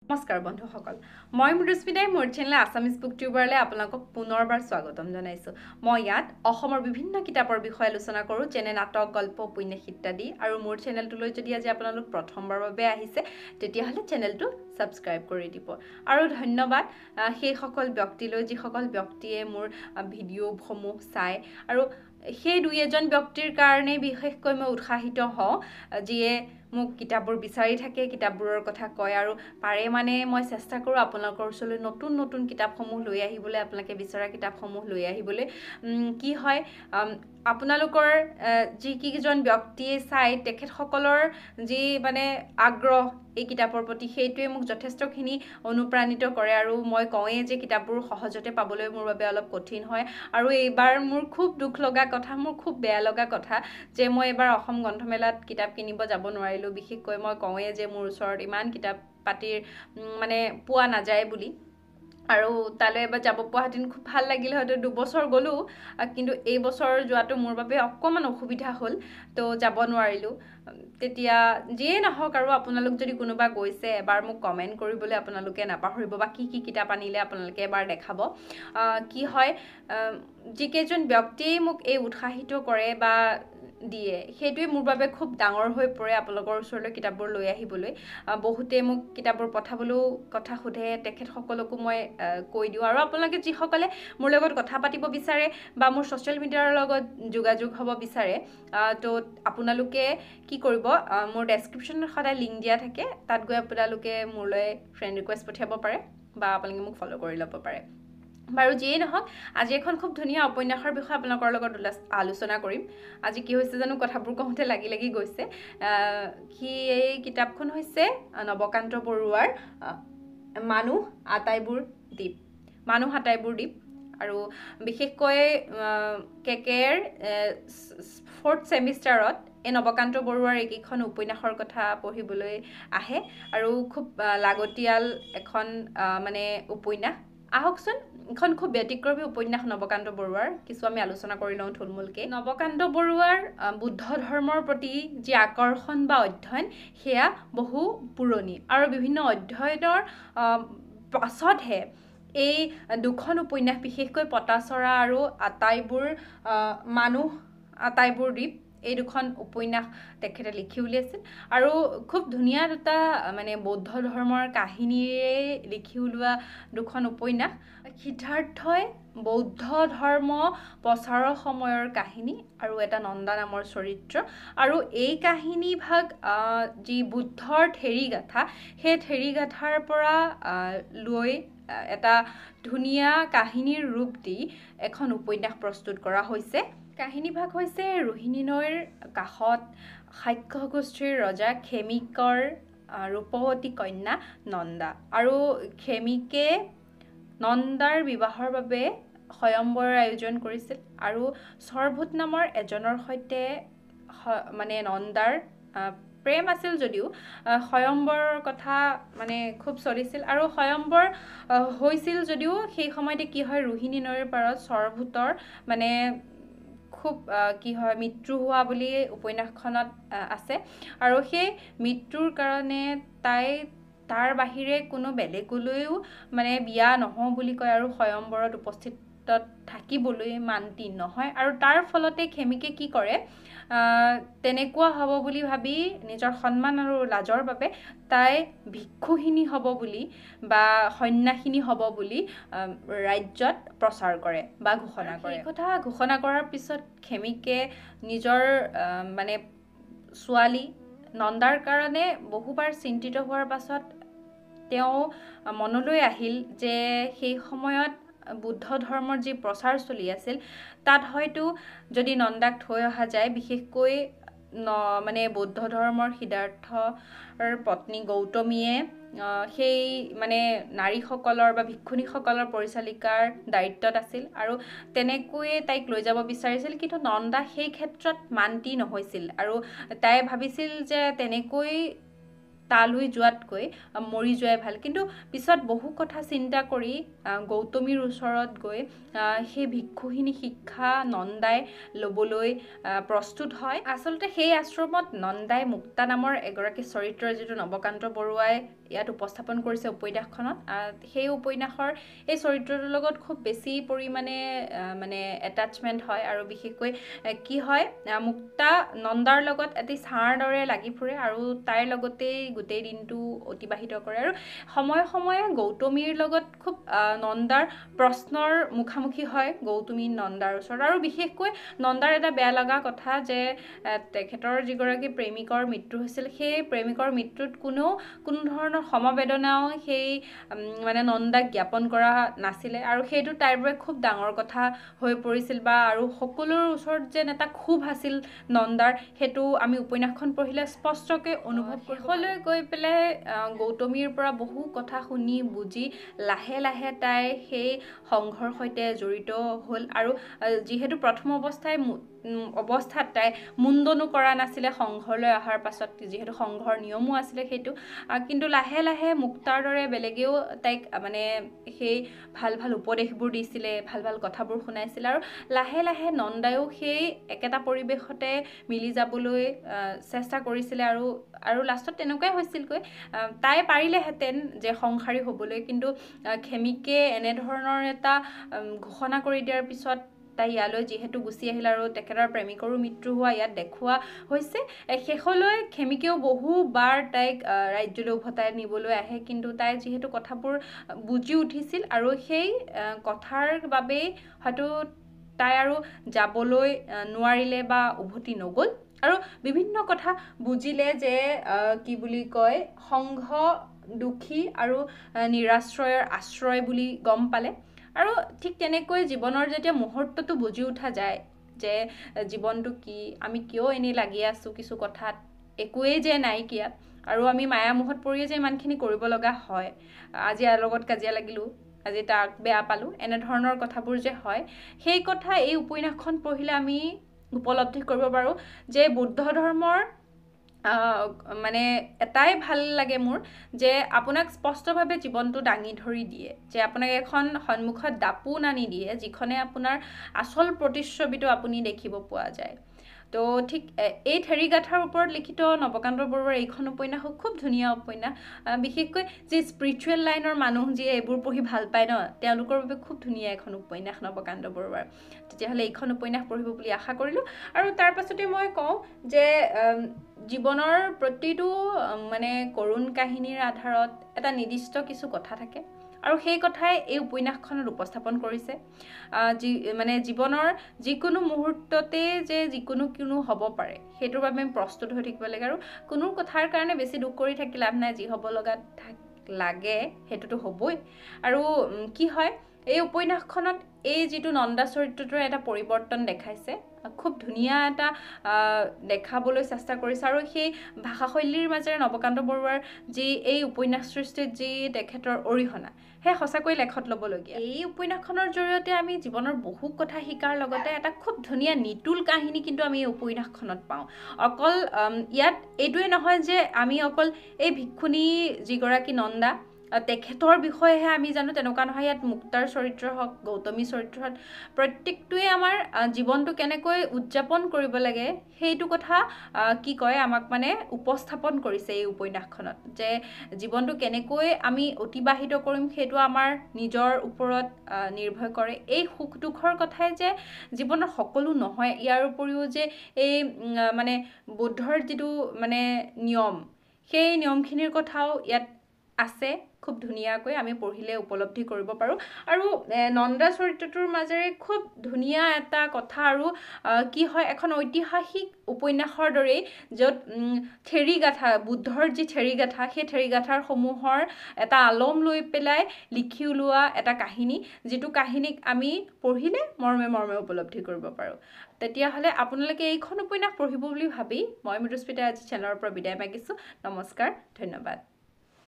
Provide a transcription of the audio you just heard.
নমস্কাৰ বন্ধুসকল মই মৃদুস্মিতাই মোৰ চেনেল আছামিজ বুক টিউবাৰলৈ আপোনালোকক পুনৰবাৰ স্বাগতম জনাইছোঁ মই ইয়াত অসমৰ বিভিন্ন কিতাপৰ বিষয়ে আলোচনা কৰোঁ যেনে নাটক গল্প উপন্যাস ইত্যাদি আৰু মোৰ চেনেলটোলৈ যদি আজি আপোনালোক প্ৰথমবাৰৰ বাবে আহিছে তেতিয়াহ'লে চেনেলটো সাবস্ক্ৰাইব কৰি দিব আৰু ধন্যবাদ সেই সকল ব্যক্তিলৈ যিসকল ব্যক্তিয়ে মোৰ ভিডিঅ'সমূহ চাই আৰু সেই দুই এজন ব্যক্তিৰ কাৰণে বিশেষকৈ মই উৎসাহিত হওঁ যিয়ে মোক কিতাপবোৰ বিচাৰি থাকে কিতাপবোৰৰ কথা কয় আৰু পাৰে মানে মই চেষ্টা কৰোঁ আপোনালোকৰ ওচৰলৈ নতুন নতুন কিতাপসমূহ লৈ আহিবলৈ আপোনালোকে বিচৰা কিতাপসমূহ লৈ আহিবলৈ কি হয় আপোনালোকৰ যি কিজন ব্যক্তিয়ে চাই তেখেতসকলৰ যি মানে আগ্ৰহ এই কিতাপৰ প্ৰতি সেইটোৱে মোক যথেষ্টখিনি অনুপ্ৰাণিত কৰে আৰু মই কওঁৱেই যে কিতাপবোৰ সহজতে পাবলৈ মোৰ বাবে অলপ কঠিন হয় আৰু এইবাৰ মোৰ খুব দুখ লগা কথা মোৰ খুব বেয়া লগা কথা যে মই এবাৰ অসম গ্ৰন্থমেলাত কিতাপ কিনিব যাব নোৱাৰিলোঁ বিশেষকৈ মই কওঁৱেই যে মোৰ ওচৰত ইমান কিতাপ পাতিৰ মানে পোৱা নাযায় বুলি আৰু তালৈ এবাৰ যাব পৰা হেঁতেন খুব ভাল লাগিল হয়তো দুবছৰ গ'লোঁ কিন্তু এই বছৰ যোৱাটো মোৰ বাবে অকণমান অসুবিধা হ'ল তো যাব নোৱাৰিলোঁ তেতিয়া যিয়ে নহওক আৰু আপোনালোক যদি কোনোবা গৈছে এবাৰ মোক কমেণ্ট কৰিবলৈ আপোনালোকে নাপাহৰিব বা কি কি কিতাপ আনিলে আপোনালোকে এবাৰ দেখাব কি হয় যিকেইজন ব্যক্তিয়ে মোক এই উৎসাহিত কৰে বা দিয়ে সেইটোৱে মোৰ বাবে খুব ডাঙৰ হৈ পৰে আপোনালোকৰ ওচৰলৈ কিতাপবোৰ লৈ আহিবলৈ বহুতে মোক কিতাপবোৰ পঠাবলৈও কথা সোধে তেখেতসকলকো মই কৈ দিওঁ আৰু আপোনালোকে যিসকলে মোৰ লগত কথা পাতিব বিচাৰে বা মোৰ ছ'চিয়েল মিডিয়াৰ লগত যোগাযোগ হ'ব বিচাৰে তো আপোনালোকে কি কৰিব মোৰ ডেছক্ৰিপশ্যনত সদায় লিংক দিয়া থাকে তাত গৈ আপোনালোকে মোলৈ ফ্ৰেণ্ড ৰিকুৱেষ্ট পঠিয়াব পাৰে বা আপোনালোকে মোক ফ'ল' কৰি ল'ব পাৰে বাৰু যিয়ে নহওক আজি এখন খুব ধুনীয়া উপন্যাসৰ বিষয়ে আপোনালোকৰ লগত আলোচনা কৰিম আজি কি হৈছে জানো কথাবোৰ কওঁতে লাগি লাগি গৈছে এই কিতাপখন হৈছে নৱকান্ত বৰুৱাৰ মানুহ আটাইবোৰ দ্বীপ আৰু বিশেষকৈ কেকেৰ 4th ছেমিষ্টাৰত এই নৱকান্ত বৰুৱাৰ এইকেইখন উপন্যাসৰ কথা পঢ়িবলৈ আহে আৰু খুব লাগতিয়াল এখন মানে উপন্যাস আহকচোন এখন খুব ব্যতিক্ৰমী উপন্যাস নৱকান্ত বৰুৱাৰ কিছু আমি আলোচনা কৰি লওঁ থুলমূলকৈ নৱকান্ত বৰুৱাৰ বুদ্ধ ধৰ্মৰ প্ৰতি যি আকৰ্ষণ বা অধ্যয়ন সেয়া বহু পুৰণি আৰু বিভিন্ন অধ্যয়নৰ পাছতহে এই দুখন উপন্যাস বিশেষকৈ পতাচৰা আৰু আটাইবোৰ দ্বীপ এই দুখন উপন্যাস তেখেতে লিখি উলিয়াইছিল আৰু খুব ধুনীয়া দুটা মানে বৌদ্ধ ধৰ্মৰ কাহিনীৰে লিখি উলিওৱা দুখন উপন্যাস সিদ্ধাৰ্থই বৌদ্ধ ধৰ্ম প্ৰচাৰৰ সময়ৰ কাহিনী আৰু এটা নন্দা নামৰ চৰিত্ৰ আৰু এই কাহিনী ভাগ যি বুদ্ধৰ থেৰিগাথা সেই থেৰিগাথাৰ পৰা লৈ এটা ধুনীয়া কাহিনীৰ ৰূপ দি এখন উপন্যাস প্ৰস্তুত কৰা হৈছে কাহিনী ভাগ হৈছে ৰোহিণী নৈৰ কাষত শাক্য গোষ্ঠীৰ ৰজা খেমিকৰ ৰূপৱতী কন্যা নন্দা আৰু খেমিকে নন্দাৰ বিবাহৰ বাবে স্বয়ম্বৰৰ আয়োজন কৰিছিল আৰু সৰভূত নামৰ এজনৰ সৈতে মানে নন্দাৰ প্ৰেম আছিল যদিও স্বয়ম্বৰৰ কথা মানে খুব চলিছিল আৰু স্বয়ম্বৰ হৈছিল যদিও সেই সময়তে কি হয় ৰোহিণী নৈৰ পাৰত সৰভূতৰ মানে খুব কি হয় মৃত্যু হোৱা বুলি উপন্যাসখনত আছে আৰু সেই মৃত্যুৰ কাৰণে তাৰ বাহিৰে কোনো বেলেগলৈও মানে বিয়া নহওঁ বুলি কয় আৰু স্বয়ম্বৰত উপস্থিত থাকিবলৈ মান্তি নহয় আৰু তাৰ ফলতে খেমিকে কি কৰে তেনেকুৱা হ'ব বুলি ভাবি নিজৰ সন্মান আৰু লাজৰ বাবে তাই ভিক্ষুহিনী হ'ব বুলি বা সন্ন্যাসিনী হ'ব বুলি ৰাজ্যত প্ৰচাৰ কৰে বা ঘোষণা কৰে এই কথা ঘোষণা কৰাৰ পিছত খেমিকে নিজৰ মানে ছোৱালী নন্দাৰ কাৰণে বহুবাৰ চিন্তিত হোৱাৰ পাছত তেওঁ মনলৈ আহিল যে সেই সময়ত বুদ্ধ ধৰ্মৰ যি প্ৰচাৰ চলি আছিল তাত হয়তো যদি নন্দাক থৈ অহা যায় বিশেষকৈ মানে বৌদ্ধ ধৰ্মৰ সিদ্ধাৰ্থৰ পত্নী গৌতমীয়ে সেই মানে নাৰীসকলৰ বা ভিক্ষুণীসকলৰ পৰিচালিকাৰ দায়িত্বত আছিল আৰু তেনেকৈয়ে তাইক লৈ যাব বিচাৰিছিল কিন্তু নন্দা সেই ক্ষেত্ৰত মান্তি নহৈছিল আৰু তাই ভাবিছিল যে তেনেকৈ তালৈ যোৱাতকৈ মৰি যোৱাই ভাল। কিন্তু পিছত বহু কথা চিন্তা কৰি গৌতমীৰ ওচৰত গৈ সেই ভিক্ষুখিনি শিক্ষা নন্দাই ল'বলৈ প্ৰস্তুত হয়। আচলতে সেই আশ্ৰমত নন্দাই মুক্তা নামৰ এগৰাকী চৰিত্ৰ যিটো নৱকান্ত বৰুৱাই ইয়াত উপস্থাপন কৰিছে উপন্যাসখনত, সেই উপন্যাসৰ এই চৰিত্ৰটোৰ লগত খুব বেছি পৰিমাণে মানে এটাচমেণ্ট হয়। আৰু বিশেষকৈ কি হয়, মুক্তা নন্দাৰ লগত এটি ছাঁৰ দৰে লাগি ফুৰে আৰু তাইৰ লগতেই গোটেই দিনটো অতিবাহিত কৰে। আৰু সময়ে সময়ে গৌতমীৰ লগত খুব নন্দাৰ প্ৰশ্নৰ মুখামুখি হয় গৌতমী নন্দাৰ ওচৰত। আৰু বিশেষকৈ নন্দাৰ এটা বেয়া লগা কথা যে তেখেতৰ যিগৰাকী প্ৰেমিকৰ মৃত্যু হৈছিল, সেই প্ৰেমিকৰ মৃত্যুত কোনো ধৰণৰ সমবেদনাও সেই মানে নন্দাক জ্ঞাপন কৰা নাছিলে। আৰু সেইটো তাইৰ বাবে খুব ডাঙৰ কথা হৈ পৰিছিল, বা আৰু সকলোৰ ওচৰত যেন এটা ক্ষোভ আছিল নন্দাৰ, সেইটো আমি উপন্যাসখন পঢ়িলে স্পষ্টকৈ অনুভৱ কৰোঁ। শেষলৈ গৈ পেলাই গৌতমীৰ পৰা বহু কথা শুনি বুজি লাহে লাহে তাই সেই সংঘৰ সৈতে জড়িত হ'ল। আৰু যিহেতু প্ৰথম অৱস্থাত তাই মুণ্ডনো কৰা নাছিলে সংঘৰলৈ অহাৰ পাছত, যিহেতু সংঘৰ নিয়মো আছিলে সেইটো, কিন্তু লাহে লাহে মুক্তাৰ দৰে বেলেগেও তাইক মানে সেই ভাল ভাল উপদেশবোৰ দিছিলে, ভাল ভাল কথাবোৰ শুনাইছিলে। আৰু লাহে লাহে নন্দায়ো সেই একেটা পৰিৱেশতে মিলি যাবলৈ চেষ্টা কৰিছিলে। আৰু লাষ্টত তেনেকুৱাই হৈছিলগৈ। তাই পাৰিলেহেঁতেন যে সংসাৰী হ'বলৈ, কিন্তু খেমিকে এনেধৰণৰ এটা ঘোষণা কৰি দিয়াৰ পিছত তাই ইয়ালৈ যিহেতু গুচি আহিল আৰু তেখেতৰ প্ৰেমিকৰো মৃত্যু হোৱা ইয়াত দেখুওৱা হৈছে। শেষলৈ খেমিকেও বহুবাৰ তাইক ৰাজ্যলৈ উভতাই নিবলৈ আহে, কিন্তু তাই যিহেতু কথাবোৰ বুজি উঠিছিল আৰু সেই কথাৰ বাবেই হয়তো তাই আৰু যাবলৈ নোৱাৰিলে বা উভতি নগ'ল। আৰু বিভিন্ন কথা বুজিলে যে কি বুলি কয়, সংঘ দুখী আৰু নিৰাশ্ৰয়ৰ আশ্ৰয় বুলি গম পালে। আৰু ঠিক তেনেকৈ জীৱনৰ যেতিয়া মুহূৰ্তটো বুজি উঠা যায় যে জীৱনটো কি, আমি কিয় এনেই লাগি আছোঁ কিছু কথাত, একোৱেই যে নাইকিয়া, আৰু আমি মায়ামোহত পৰিয়ে যে ইমানখিনি কৰিব লগা হয়, আজি ইয়াৰ লগত কাজিয়া লাগিলোঁ, আজি তাক বেয়া পালোঁ, এনেধৰণৰ কথাবোৰ যে হয়, সেই কথা এই উপন্যাসখন পঢ়িলে আমি উপলব্ধি কৰিব পাৰোঁ যে বুদ্ধ ধৰ্মৰ মানে এটাই ভাল লাগে মোৰ, যে আপোনাক স্পষ্টভাৱে জীৱনটো দাঙি ধৰি দিয়ে, যে আপোনাক এখন সন্মুখত দাপোন আনি দিয়ে যিখনে আপোনাৰ আচল প্ৰতিচ্ছবিটো আপুনি দেখিব পোৱা যায়। তো ঠিক এই থেৰীগাথাৰ ওপৰত লিখিত নৱকান্ত বৰুৱাৰ এইখন উপন্যাসো খুব ধুনীয়া উপন্যাস। বিশেষকৈ যি স্পিৰিচুৱেল লাইনৰ মানুহ যিয়ে এইবোৰ পঢ়ি ভাল পায় ন, তেওঁলোকৰ বাবে খুব ধুনীয়া এখন উপন্যাস নৱকান্ত বৰুৱাৰ। তেতিয়াহ'লে এইখন উপন্যাস পঢ়িব বুলি আশা কৰিলোঁ। আৰু তাৰ পাছতে মই কওঁ যে জীৱনৰ প্ৰতিটো মানে কৰুণ কাহিনীৰ আধাৰত এটা নিৰ্দিষ্ট কিছু কথা থাকে, আৰু সেই কথাই এই উপন্যাসখনত উপস্থাপন কৰিছে। মানে জীৱনৰ যিকোনো মুহূৰ্ততে যে যিকোনো হ'ব পাৰে, সেইটোৰ বাবে আমি প্ৰস্তুত হৈ থাকিব লাগে। আৰু কোনো কথাৰ কাৰণে বেছি দুখ কৰি থাকি লাভ নাই, যি হ'ব লগা লাগে সেইটোতো হ'বই। আৰু কি হয়, এই উপন্যাসখনত এই যিটো নন্দা চৰিত্ৰটোৰ এটা পৰিৱৰ্তন দেখাইছে, খুব ধুনীয়া এটা দেখাবলৈ চেষ্টা কৰিছে। আৰু সেই ভাষাশৈলীৰ মাজেৰে নৱকান্ত বৰুৱাৰ যি এই উপন্যাস সৃষ্টিত যি তেখেতৰ অৰিহণা, সেই সঁচাকৈ লেখত ল'বলগীয়া। এই উপন্যাসখনৰ জৰিয়তে আমি জীৱনৰ বহু কথা শিকাৰ লগতে এটা খুব ধুনীয়া নিতুল কাহিনী কিন্তু আমি এই উপন্যাসখনত পাওঁ। অকল ইয়াত এইটোৱে নহয় যে আমি অকল এই ভিক্ষুণী যিগৰাকী নন্দা তেখেতৰ বিষয়েহে আমি জানো, তেনেকুৱা নহয়। ইয়াত মুক্তাৰ চৰিত্ৰ হওক, গৌতমী চৰিত্ৰ হওক, প্ৰত্যেকটোৱে আমাৰ জীৱনটো কেনেকৈ উদযাপন কৰিব লাগে সেইটো কথা কি কয় আমাক মানে উপস্থাপন কৰিছে এই উপন্যাসখনত, যে জীৱনটো কেনেকৈ আমি অতিবাহিত কৰিম সেইটো আমাৰ নিজৰ ওপৰত নিৰ্ভৰ কৰে। এই সুখ দুখৰ কথাই যে জীৱনৰ সকলো নহয়, ইয়াৰ উপৰিও যে এই মানে বুদ্ধৰ যিটো মানে নিয়ম, সেই নিয়মখিনিৰ কথাও ইয়াত আছে, খুব ধুনীয়াকৈ আমি পঢ়িলে উপলব্ধি কৰিব পাৰোঁ। আৰু নন্দা চৰিত্ৰটোৰ মাজেৰে খুব ধুনীয়া এটা কথা, আৰু কি হয়, এখন ঐতিহাসিক উপন্যাসৰ দৰেই, য'ত থেৰীগাথা, বুদ্ধৰ যি থেৰীগাথা, সেই থেৰীগাথাৰসমূহৰ এটা আলম লৈ পেলাই লিখি ওলোৱা এটা কাহিনী, যিটো কাহিনীক আমি পঢ়িলে মৰ্মে মৰ্মে উপলব্ধি কৰিব পাৰোঁ। তেতিয়াহ'লে আপোনালোকে এইখন উপন্যাস পঢ়িব বুলি ভাবি মই মৃদুস্মিতাই আজি চেনেলৰ পৰা বিদায় মাগিছোঁ। নমস্কাৰ, ধন্যবাদ।